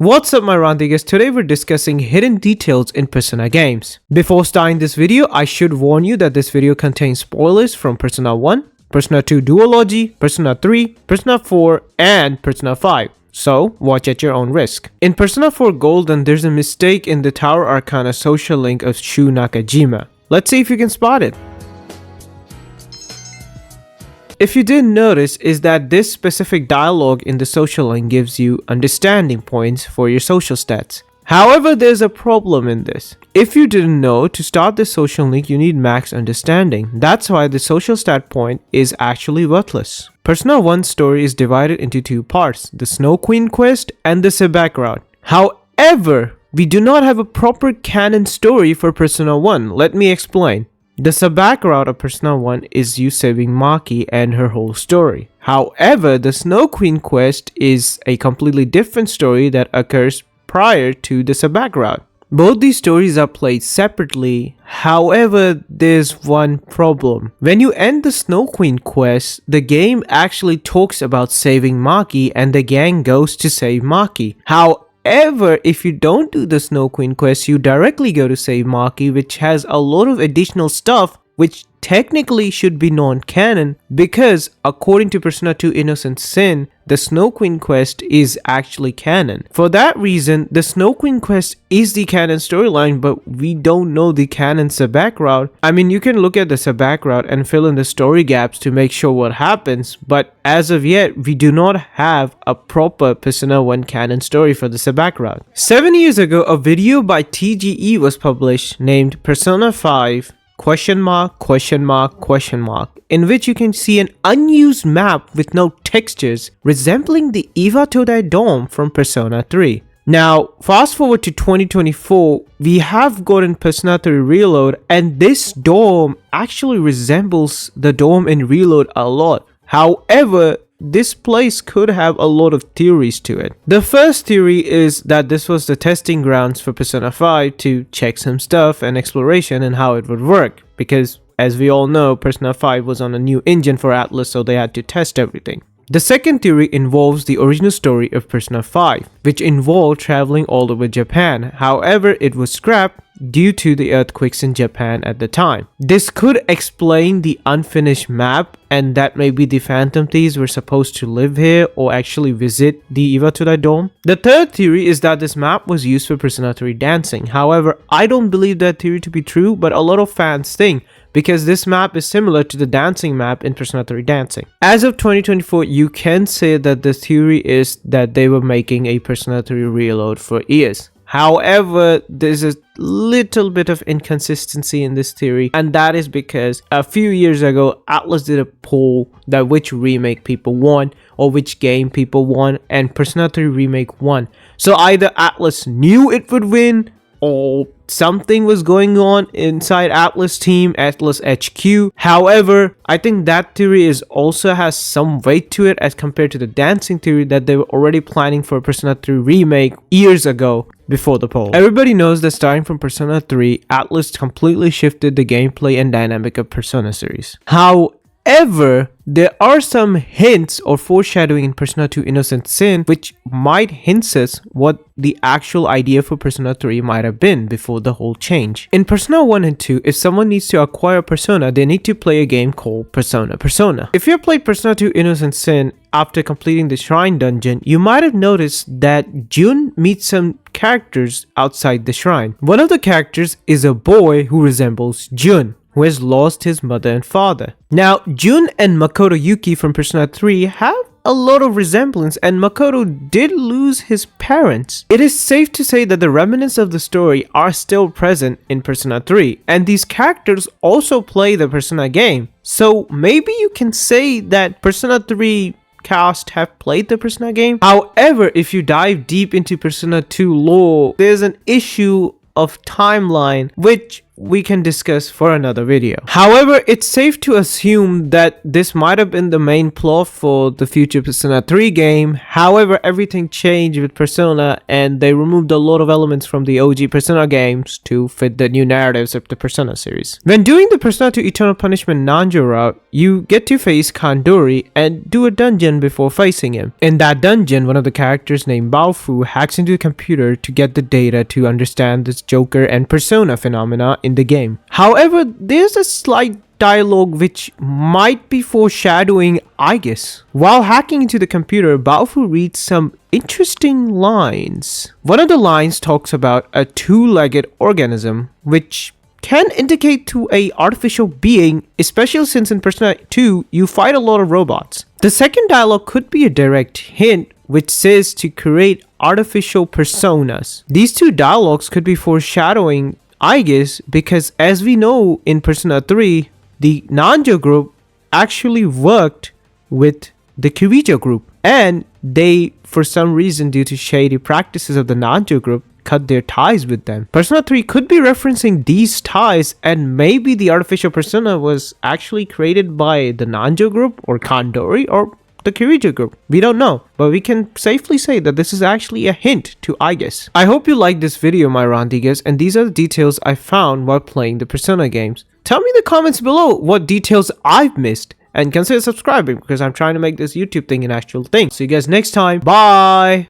What's up my Randigas, today we're discussing hidden details in Persona games. Before starting this video, I should warn you that this video contains spoilers from Persona 1, Persona 2 Duology, Persona 3, Persona 4, and Persona 5. So, watch at your own risk. In Persona 4 Golden, there's a mistake in the Tower Arcana social link of Shu Nakajima. Let's see if you can spot it. If you didn't notice, is that this specific dialogue in the social link gives you understanding points for your social stats. However, there's a problem in this. If you didn't know, to start the social link you need max understanding. That's why the social stat point is actually worthless. Persona 1's story is divided into two parts, the Snow Queen quest and the Sebak route. However, we do not have a proper canon story for Persona 1. Let me explain. The Sebak route of Persona 1 is you saving Maki and her whole story. However, the Snow Queen quest is a completely different story that occurs prior to the Sebak route. Both these stories are played separately. However, there's one problem. When you end the Snow Queen quest, the game actually talks about saving Maki and the gang goes to save Maki. However, if you don't do the Snow Queen quest, you directly go to save Maki, which has a lot of additional stuff which technically should be non-canon, because according to Persona 2 Innocent Sin, the Snow Queen quest is actually canon. For that reason, the Snow Queen quest is the canon storyline, but we don't know the canon Sebak route. I mean, you can look at the Sebak route and fill in the story gaps to make sure what happens, but as of yet, we do not have a proper Persona 1 canon story for the Sebak route. 7 years ago, a video by TGE was published named Persona 5 ? In which you can see an unused map with no textures resembling the Iwatodai dome from Persona 3. Now, fast forward to 2024, we have gotten Persona 3 Reload, and this dome actually resembles the dome in Reload a lot. However, this place could have a lot of theories to it. The first theory is that this was the testing grounds for Persona 5 to check some stuff and exploration and how it would work, because as we all know, Persona 5 was on a new engine for Atlus, so they had to test everything. The second theory involves the original story of Persona 5, which involved traveling all over Japan. However, it was scrapped due to the earthquakes in Japan at the time. This could explain the unfinished map, and that maybe the Phantom Thieves were supposed to live here or actually visit the Iwatodai Dome. The third theory is that this map was used for Persona 3 dancing. However, I don't believe that theory to be true, but a lot of fans think, because this map is similar to the dancing map in Persona 3 Dancing. As of 2024, you can say that the theory is that they were making a Persona 3 Reload for Aegis. However, there's a little bit of inconsistency in this theory, and that is because a few years ago, Atlus did a poll that which remake people want or which game people want, and Persona 3 Remake won. So either Atlus knew it would win, or something was going on inside Atlus team, Atlus HQ. However, I think that theory also has some weight to it as compared to the dancing theory that they were already planning for Persona 3 Remake years ago before the poll. Everybody knows that starting from Persona 3, Atlus completely shifted the gameplay and dynamic of Persona series. However, there are some hints or foreshadowing in Persona 2 Innocent Sin which might hint us what the actual idea for Persona 3 might have been before the whole change. In Persona 1 and 2, if someone needs to acquire Persona, they need to play a game called Persona. If you have played Persona 2 Innocent Sin after completing the Shrine Dungeon, you might have noticed that Jun meets some characters outside the shrine. One of the characters is a boy who resembles Jun, who has lost his mother and father. Now, Jun and Makoto Yuki from Persona 3 have a lot of resemblance, and Makoto did lose his parents. It is safe to say that the remnants of the story are still present in Persona 3, and these characters also play the Persona game. So maybe you can say that Persona 3 cast have played the Persona game. However, if you dive deep into Persona 2 lore, there's an issue of timeline which we can discuss for another video. However, it's safe to assume that this might have been the main plot for the future Persona 3 game. However, everything changed with Persona and they removed a lot of elements from the OG Persona games to fit the new narratives of the Persona series. When doing the Persona 2 Eternal Punishment Nanjo route, you get to face Kandori and do a dungeon before facing him. In that dungeon, one of the characters named Baofu hacks into the computer to get the data to understand this Joker and Persona phenomena in the game. However, there's a slight dialogue which might be foreshadowing Aegis. While hacking into the computer, Baofu reads some interesting lines. One of the lines talks about a two-legged organism, which can indicate to a artificial being, especially since in Persona 2 you fight a lot of robots. The second dialogue could be a direct hint which says to create artificial personas. These two dialogues could be foreshadowing Aegis because, as we know in Persona 3, the Nanjo group actually worked with the Kirijo group, and they, for some reason due to shady practices of the Nanjo group, cut their ties with them. Persona 3 could be referencing these ties, and maybe the artificial persona was actually created by the Nanjo group or Kandori or the Kirijo group. We don't know, but we can safely say that this is actually a hint to Aegis. I hope you liked this video, my Randigas, and these are the details I found while playing the Persona games. Tell me in the comments below what details I've missed, and consider subscribing because I'm trying to make this YouTube thing an actual thing. See you guys next time. Bye!